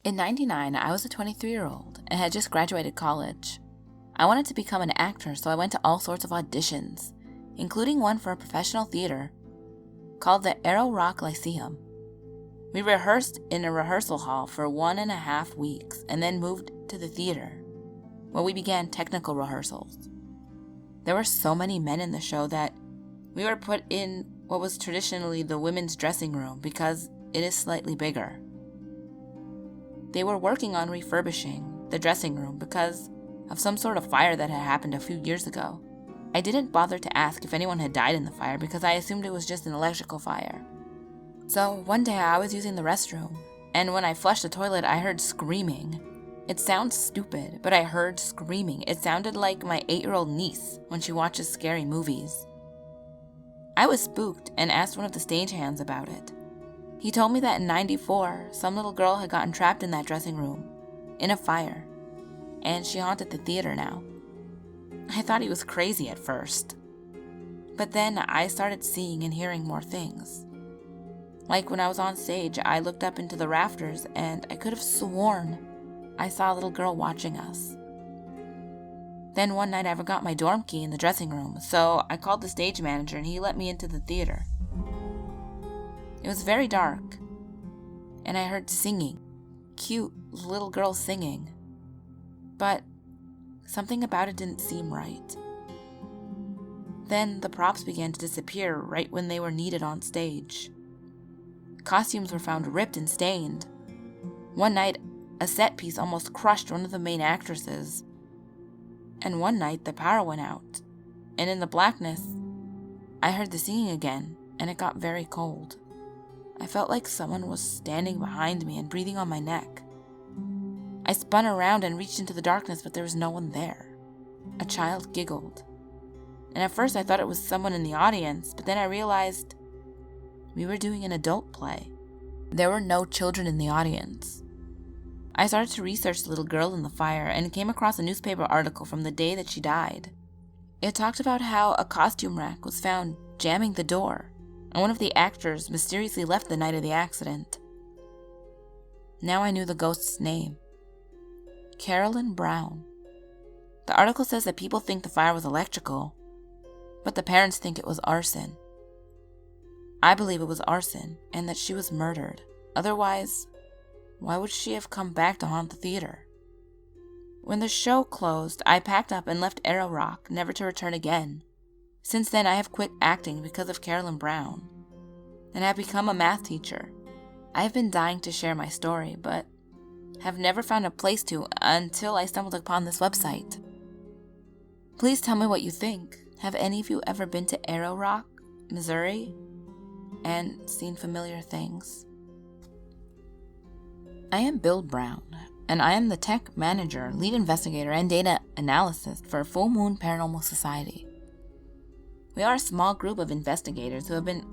In '99, I was a 23-year-old and had just graduated college. I wanted to become an actor, so I went to all sorts of auditions, including one for a professional theater called the Arrow Rock Lyceum. We rehearsed in a rehearsal hall for 1.5 weeks and then moved to the theater, where we began technical rehearsals. There were so many men in the show that we were put in what was traditionally the women's dressing room because it is slightly bigger. They were working on refurbishing the dressing room because of some sort of fire that had happened a few years ago. I didn't bother to ask if anyone had died in the fire because I assumed it was just an electrical fire. So one day I was using the restroom, and when I flushed the toilet I heard screaming. It sounds stupid, but I heard screaming. It sounded like my 8-year-old niece when she watches scary movies. I was spooked and asked one of the stagehands about it. He told me that in '94, some little girl had gotten trapped in that dressing room, in a fire, and she haunted the theater now. I thought he was crazy at first, but then I started seeing and hearing more things. Like when I was on stage, I looked up into the rafters and I could have sworn I saw a little girl watching us. Then one night I forgot my dorm key in the dressing room, so I called the stage manager and he let me into the theater. It was very dark, and I heard singing, cute little girls singing, but something about it didn't seem right. Then the props began to disappear right when they were needed on stage. Costumes were found ripped and stained. One night, a set piece almost crushed one of the main actresses. And one night, the power went out, and in the blackness, I heard the singing again, and it got very cold. I felt like someone was standing behind me and breathing on my neck. I spun around and reached into the darkness, but there was no one there. A child giggled. And at first I thought it was someone in the audience, but then I realized we were doing an adult play. There were no children in the audience. I started to research the little girl in the fire and came across a newspaper article from the day that she died. It talked about how a costume rack was found jamming the door, and one of the actors mysteriously left the night of the accident. Now I knew the ghost's name. Carolyn Brown. The article says that people think the fire was electrical, but the parents think it was arson. I believe it was arson and that she was murdered. Otherwise, why would she have come back to haunt the theater? When the show closed, I packed up and left Arrow Rock, never to return again. Since then, I have quit acting because of Carolyn Brown, and have become a math teacher. I have been dying to share my story, but have never found a place to until I stumbled upon this website. Please tell me what you think. Have any of you ever been to Arrow Rock, Missouri, and seen familiar things? I am Bill Brown, and I am the tech manager, lead investigator, and data analyst for Full Moon Paranormal Society. We are a small group of investigators who have been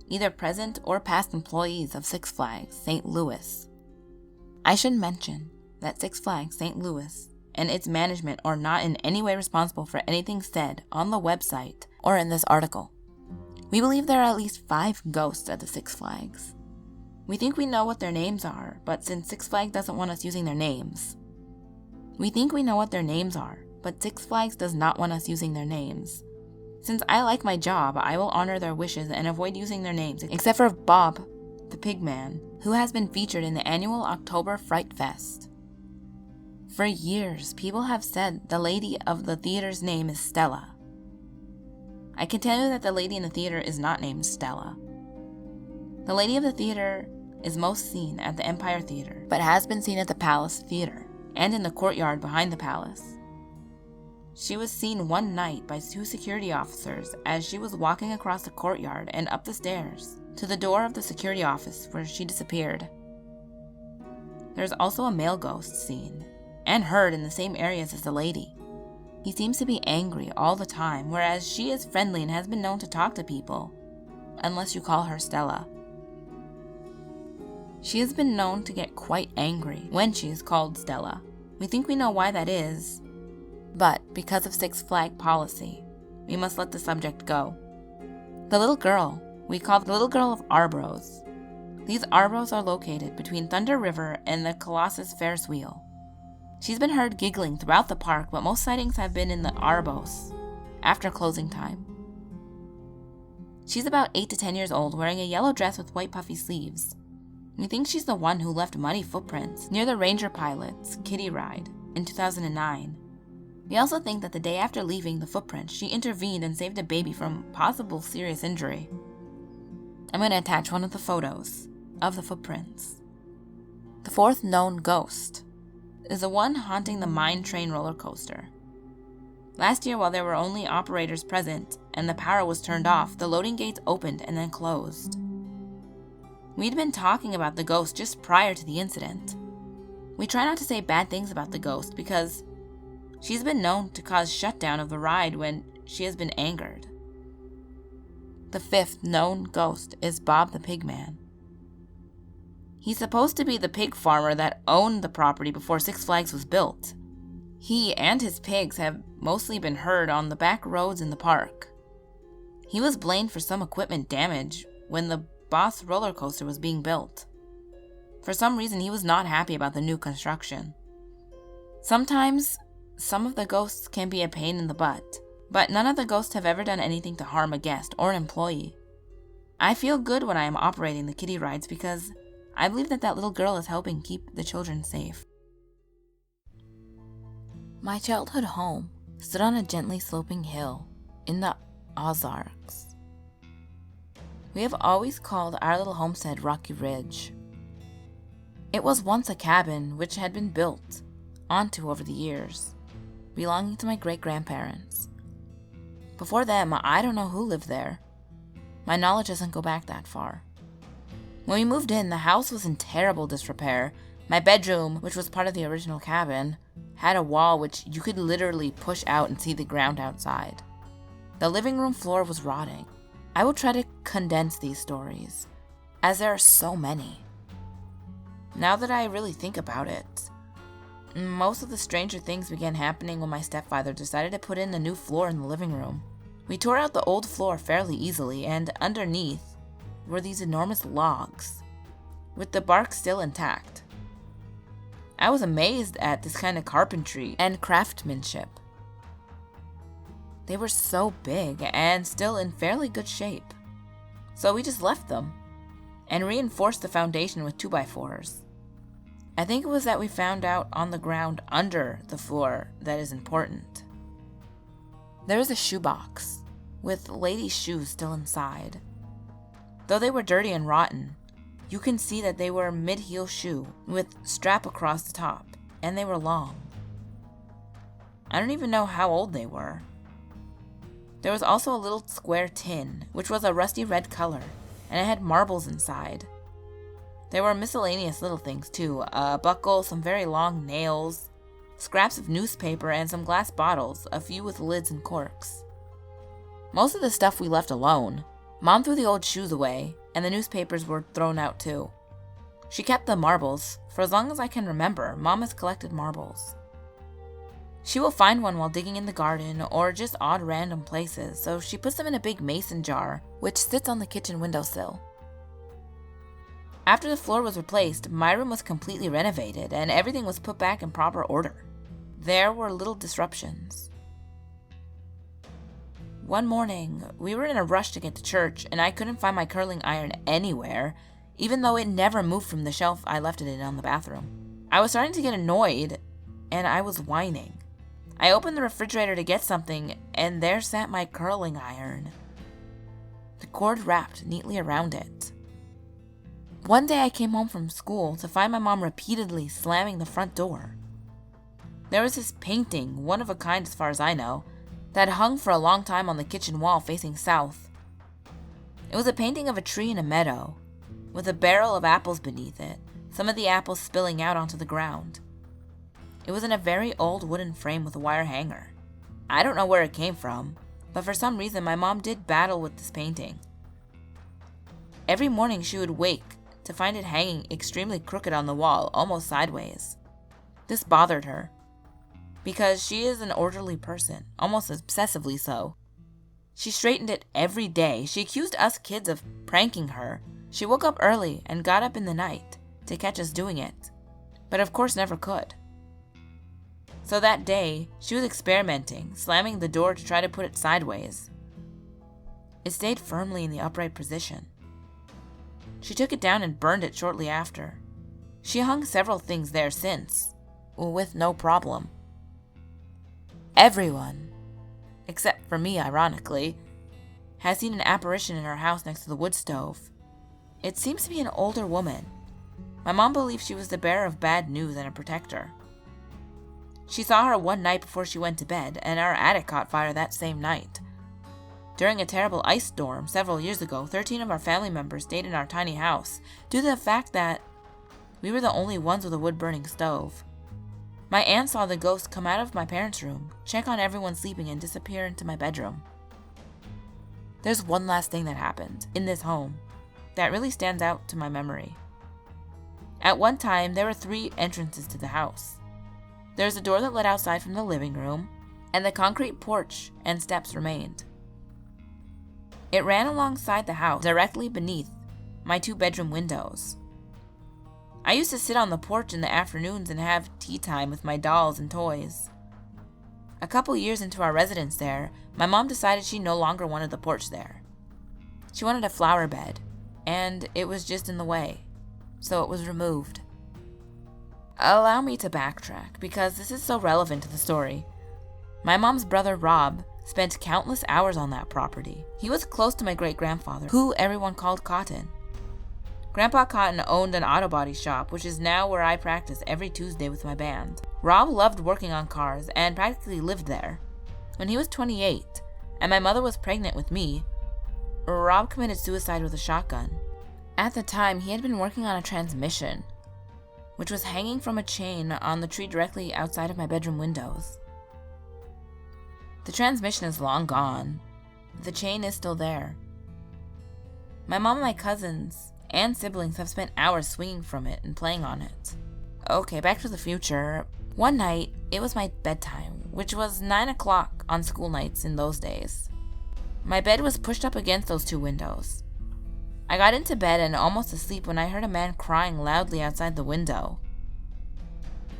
either present or past employees of Six Flags St. Louis. I should mention that Six Flags St. Louis and its management are not in any way responsible for anything said on the website or in this article. We believe there are at least 5 ghosts at the Six Flags. We think we know what their names are, but since Six Flags doesn't want us using their names. We think we know what their names are, but Six Flags does not want us using their names. Since I like my job, I will honor their wishes and avoid using their names, except for Bob, the Pigman, who has been featured in the annual October Fright Fest. For years, people have said the lady of the theater's name is Stella. I can tell you that the lady in the theater is not named Stella. The lady of the theater is most seen at the Empire Theater, but has been seen at the Palace Theater and in the courtyard behind the palace. She was seen one night by 2 security officers as she was walking across the courtyard and up the stairs to the door of the security office where she disappeared. There's also a male ghost seen and heard in the same areas as the lady. He seems to be angry all the time, whereas she is friendly and has been known to talk to people, unless you call her Stella. She has been known to get quite angry when she is called Stella. We think we know why that is, but because of Six Flag policy, we must let the subject go. The little girl, we call the little girl of Arbroath. These arbors are located between Thunder River and the Colossus Ferris wheel. She's been heard giggling throughout the park, but most sightings have been in the arbors after closing time. She's about 8 to 10 years old, wearing a yellow dress with white puffy sleeves. We think she's the one who left muddy footprints near the Ranger Pilot's kiddie ride in 2009. We also think that the day after leaving the footprints, she intervened and saved a baby from possible serious injury. I'm going to attach one of the photos of the footprints. The fourth known ghost is the one haunting the mine train roller coaster. Last year, while there were only operators present and the power was turned off, the loading gates opened and then closed. We'd been talking about the ghost just prior to the incident. We try not to say bad things about the ghost because she's been known to cause shutdown of the ride when she has been angered. The fifth known ghost is Bob the Pigman. He's supposed to be the pig farmer that owned the property before Six Flags was built. He and his pigs have mostly been heard on the back roads in the park. He was blamed for some equipment damage when the Boss roller coaster was being built. For some reason, he was not happy about the new construction. Sometimes, some of the ghosts can be a pain in the butt, but none of the ghosts have ever done anything to harm a guest or an employee. I feel good when I am operating the kiddie rides because I believe that little girl is helping keep the children safe. My childhood home stood on a gently sloping hill in the Ozarks. We have always called our little homestead Rocky Ridge. It was once a cabin which had been built onto over the years, belonging to my great-grandparents. Before them, I don't know who lived there. My knowledge doesn't go back that far. When we moved in, the house was in terrible disrepair. My bedroom, which was part of the original cabin, had a wall which you could literally push out and see the ground outside. The living room floor was rotting. I will try to condense these stories, as there are so many. Now that I really think about it, most of the stranger things began happening when my stepfather decided to put in a new floor in the living room. We tore out the old floor fairly easily, and underneath were these enormous logs, with the bark still intact. I was amazed at this kind of carpentry and craftsmanship. They were so big and still in fairly good shape. So we just left them and reinforced the foundation with 2x4s. I think it was that we found out on the ground under the floor that is important. There is a shoebox with ladies' shoes still inside. Though they were dirty and rotten, you can see that they were a mid-heel shoe with strap across the top, and they were long. I don't even know how old they were. There was also a little square tin, which was a rusty red color, and it had marbles inside. There were miscellaneous little things too, a buckle, some very long nails, scraps of newspaper, and some glass bottles, a few with lids and corks. Most of the stuff we left alone. Mom threw the old shoes away, and the newspapers were thrown out too. She kept the marbles. For as long as I can remember, Mom has collected marbles. She will find one while digging in the garden or just odd random places, so she puts them in a big mason jar, which sits on the kitchen windowsill. After the floor was replaced, my room was completely renovated and everything was put back in proper order. There were little disruptions. One morning, we were in a rush to get to church and I couldn't find my curling iron anywhere, even though it never moved from the shelf I left it in on the bathroom. I was starting to get annoyed and I was whining. I opened the refrigerator to get something, and there sat my curling iron, the cord wrapped neatly around it. One day I came home from school to find my mom repeatedly slamming the front door. There was this painting, one of a kind as far as I know, that hung for a long time on the kitchen wall facing south. It was a painting of a tree in a meadow, with a barrel of apples beneath it, some of the apples spilling out onto the ground. It was in a very old wooden frame with a wire hanger. I don't know where it came from, but for some reason my mom did battle with this painting. Every morning she would wake to find it hanging extremely crooked on the wall, almost sideways. This bothered her, because she is an orderly person, almost obsessively so. She straightened it every day. She accused us kids of pranking her, She woke up early and got up in the night to catch us doing it, but of course never could. So that day, she was experimenting, slamming the door to try to put it sideways. It stayed firmly in the upright position. She took it down and burned it shortly after. She hung several things there since, with no problem. Everyone, except for me ironically, has seen an apparition in our house next to the wood stove. It seems to be an older woman. My mom believes she was the bearer of bad news and a protector. She saw her one night before she went to bed, and our attic caught fire that same night. During a terrible ice storm several years ago, 13 of our family members stayed in our tiny house due to the fact that we were the only ones with a wood-burning stove. My aunt saw the ghost come out of my parents' room, check on everyone sleeping, and disappear into my bedroom. There's one last thing that happened in this home that really stands out to my memory. At one time, there were 3 entrances to the house. There's a door that led outside from the living room, and the concrete porch and steps remained. It ran alongside the house, directly beneath my 2-bedroom windows. I used to sit on the porch in the afternoons and have tea time with my dolls and toys. A couple years into our residence there, my mom decided she no longer wanted the porch there. She wanted a flower bed, and it was just in the way, so it was removed. Allow me to backtrack, because this is so relevant to the story. My mom's brother Rob spent countless hours on that property. He was close to my great-grandfather, who everyone called Cotton. Grandpa Cotton owned an auto body shop, which is now where I practice every Tuesday with my band. Rob loved working on cars and practically lived there. When he was 28, and my mother was pregnant with me, Rob committed suicide with a shotgun. At the time, he had been working on a transmission, which was hanging from a chain on the tree directly outside of my bedroom windows. The transmission is long gone. The chain is still there. My mom and my cousins and siblings have spent hours swinging from it and playing on it. Okay, back to the future. One night, it was my bedtime, which was 9 o'clock on school nights in those days. My bed was pushed up against those 2 windows. I got into bed and almost asleep when I heard a man crying loudly outside the window.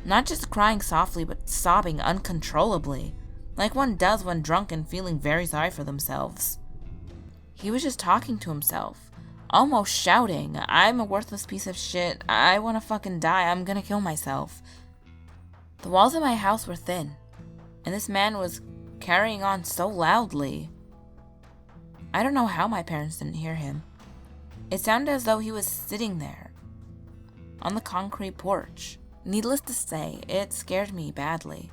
Not just crying softly, but sobbing uncontrollably, like one does when drunk and feeling very sorry for themselves. He was just talking to himself, almost shouting, "I'm a worthless piece of shit, I wanna fucking die, I'm gonna kill myself." The walls of my house were thin, and this man was carrying on so loudly. I don't know how my parents didn't hear him. It sounded as though he was sitting there, on the concrete porch. Needless to say, it scared me badly.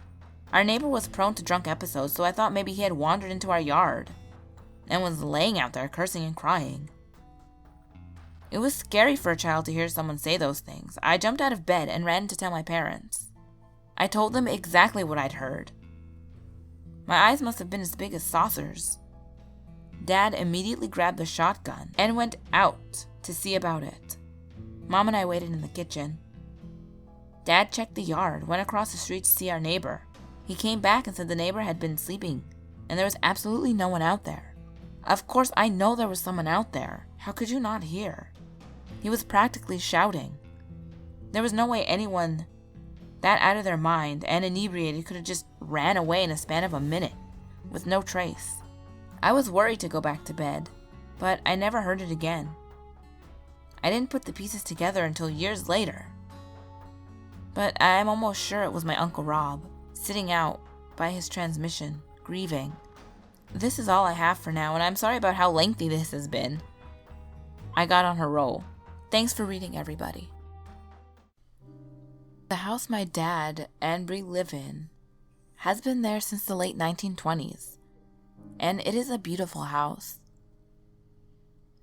Our neighbor was prone to drunk episodes, so I thought maybe he had wandered into our yard and was laying out there cursing and crying. It was scary for a child to hear someone say those things. I jumped out of bed and ran to tell my parents. I told them exactly what I'd heard. My eyes must have been as big as saucers. Dad immediately grabbed the shotgun and went out to see about it. Mom and I waited in the kitchen. Dad checked the yard, went across the street to see our neighbor. He came back and said the neighbor had been sleeping, and there was absolutely no one out there. Of course, I know there was someone out there. How could you not hear? He was practically shouting. There was no way anyone that out of their mind and inebriated could have just ran away in a span of a minute, with no trace. I was worried to go back to bed, but I never heard it again. I didn't put the pieces together until years later. But I'm almost sure it was my Uncle Rob, sitting out by his transmission, grieving. This is all I have for now, and I'm sorry about how lengthy this has been. I got on her roll. Thanks for reading, everybody. The house my dad and Bree live in has been there since the late 1920s, and it is a beautiful house.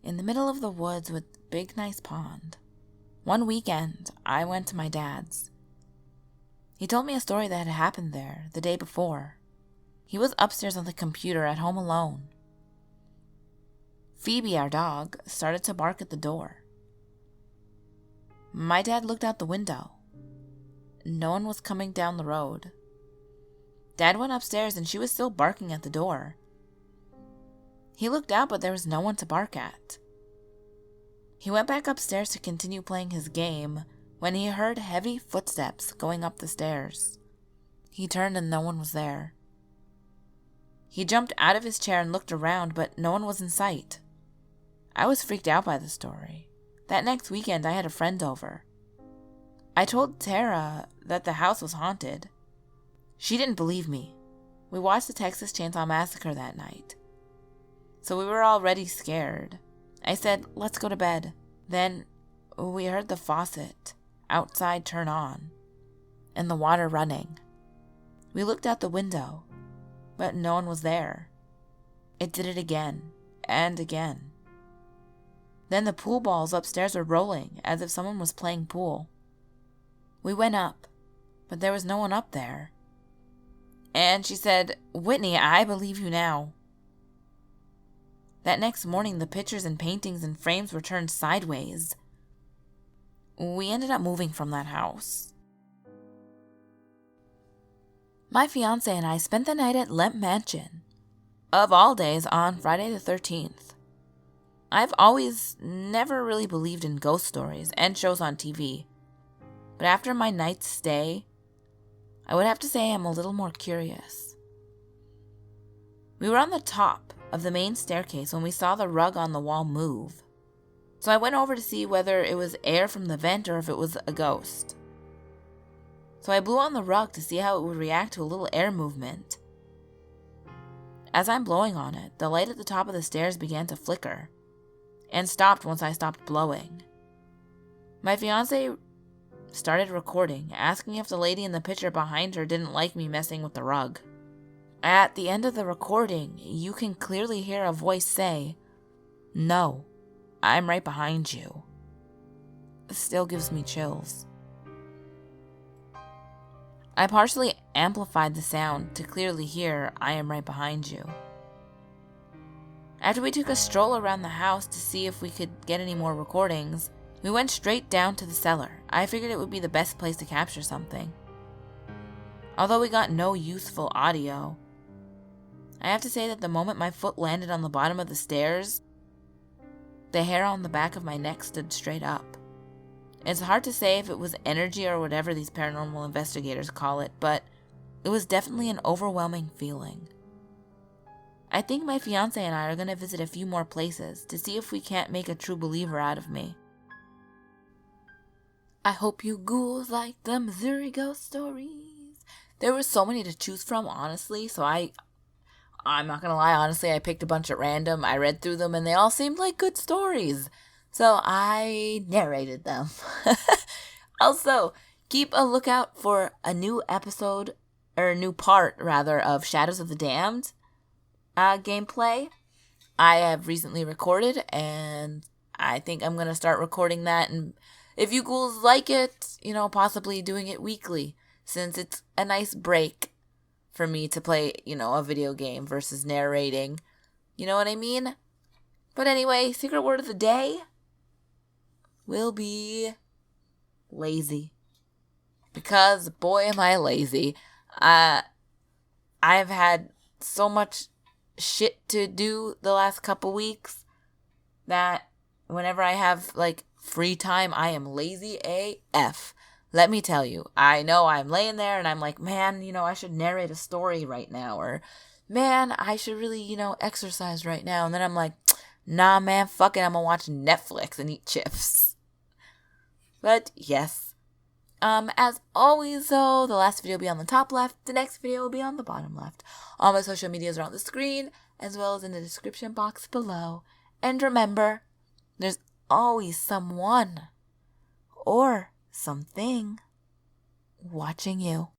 In the middle of the woods with a big nice pond. One weekend, I went to my dad's. He told me a story that had happened there the day before. He was upstairs on the computer at home alone. Phoebe, our dog, started to bark at the door. My dad looked out the window. No one was coming down the road. Dad went upstairs and she was still barking at the door. He looked out, but there was no one to bark at. He went back upstairs to continue playing his game when he heard heavy footsteps going up the stairs. He turned and no one was there. He jumped out of his chair and looked around, but no one was in sight. I was freaked out by the story. That next weekend, I had a friend over. I told Tara that the house was haunted. She didn't believe me. We watched the Texas Chainsaw Massacre that night, so we were already scared. I said, let's go to bed. Then we heard the faucet outside turn on and the water running. We looked out the window, but no one was there. It did it again and again. Then the pool balls upstairs were rolling as if someone was playing pool. We went up, but there was no one up there. And she said, Whitney, I believe you now. That next morning, the pictures and paintings and frames were turned sideways. We ended up moving from that house. My fiance and I spent the night at Lemp Mansion, of all days, on Friday the 13th. I've always never really believed in ghost stories and shows on TV, but after my night's stay, I would have to say I'm a little more curious. We were on the top of the main staircase when we saw the rug on the wall move, so I went over to see whether it was air from the vent or if it was a ghost. So I blew on the rug to see how it would react to a little air movement. As I'm blowing on it, the light at the top of the stairs began to flicker and stopped once I stopped blowing. My fiance started recording, asking if the lady in the picture behind her didn't like me messing with the rug. At the end of the recording, you can clearly hear a voice say, "No, I'm right behind you." It still gives me chills. I partially amplified the sound to clearly hear, "I am right behind you." After we took a stroll around the house to see if we could get any more recordings, we went straight down to the cellar. I figured it would be the best place to capture something. Although we got no useful audio, I have to say that the moment my foot landed on the bottom of the stairs, the hair on the back of my neck stood straight up. It's hard to say if it was energy or whatever these paranormal investigators call it, but it was definitely an overwhelming feeling. I think my fiance and I are going to visit a few more places to see if we can't make a true believer out of me. I hope you ghouls like the Missouri ghost stories. There were so many to choose from, honestly, so I'm not going to lie, honestly, I picked a bunch at random. I read through them and they all seemed like good stories, so I narrated them. Also, keep a lookout for a new episode, or a new part, rather, of Shadows of the Damned gameplay. I have recently recorded, and I think I'm going to start recording that, and if you ghouls like it, possibly doing it weekly, since it's a nice break for me to play, a video game versus narrating. You know what I mean? But anyway, secret word of the day will be lazy. Because, boy, am I lazy. I've had so much shit to do the last couple weeks that whenever I have, free time, I am lazy AF. Let me tell you, I know I'm laying there and I'm like, man, I should narrate a story right now. Or, man, I should really, exercise right now. And then I'm like, nah, man, fuck it, I'm gonna watch Netflix and eat chips. But, yes. As always, though, the last video will be on the top left. The next video will be on the bottom left. All my social medias are on the screen, as well as in the description box below. And remember, there's always someone or something watching you.